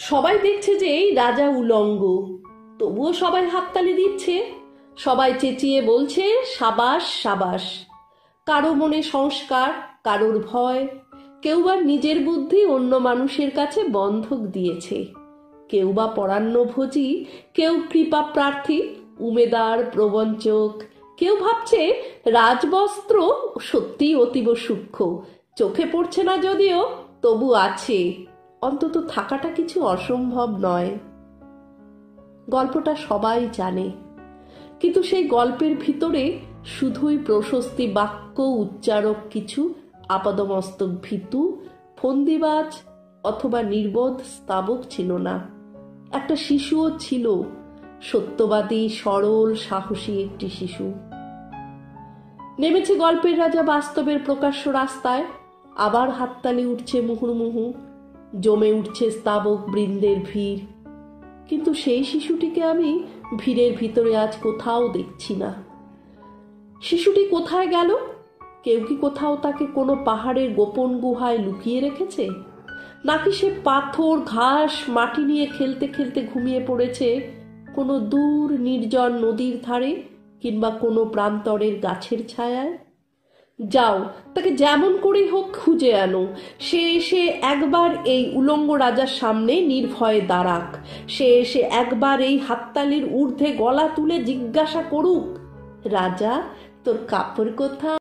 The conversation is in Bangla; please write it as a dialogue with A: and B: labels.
A: সবাই দেখছে যে এই রাজা উলঙ্গ, তবুও সবাই হাততালি দিচ্ছে, সবাই চেঁচিয়ে বলছে সাবাস সাবাস। কারো মনে সংস্কার, কারোর ভয়, কেউ বা নিজের বুদ্ধি অন্য মানুষের কাছে বন্ধক দিয়েছে, কেউ বা পরান্নভোজী, কেউ কৃপা প্রার্থী, উমেদার প্রবঞ্চক, কেউ ভাবছে রাজবস্ত্র সত্যিই অতীব সূক্ষ্ম, চোখে পড়ছে না যদিও তবু আছে, অন্তত থাকাটা কিছু অসম্ভব নয়। গল্পটা সবাই জানে, কিন্তু সেই গল্পের ভিতরে শুধুই প্রশস্তি বাক্য উচ্চারক কিছু আপাদমস্তক ভীতু, ফন্দিবাজ অথবা নির্বোধ স্তাবক ছিল না। একটা শিশুও ছিল, সত্যবাদী, সরল, সাহসী একটি শিশু। নেমেছে গল্পের রাজা বাস্তবের প্রকাশ্য রাস্তায়, আবার হাততালি উঠছে মুহুর্মুহু, জমে উঠছে স্তাবক বৃন্দের ভিড়। কিন্তু সেই শিশুটিকে আমি ভিড়ের ভিতরে আজ কোথাও দেখছি না। শিশুটি কোথায় গেল? কেউ কি কোথাও তাকে কোনো পাহাড়ের গোপন গুহায় লুকিয়ে রেখেছে, নাকি সে পাথর, ঘাস, মাটি নিয়ে খেলতে খেলতে ঘুমিয়ে পড়েছে কোনো দূর নির্জন নদীর ধারে কিংবা কোনো প্রান্তরের গাছের ছায়ায়? যাও, তাকে যেমন করে হোক খুঁজে আনো। সে এসে একবার এই উলঙ্গ রাজার সামনে নির্ভয়ে দাঁড়াক। সে এসে একবার এই হাততালির ঊর্ধ্বে গলা তুলে জিজ্ঞাসা করুক, রাজা, তোর কাপড় কোথায়?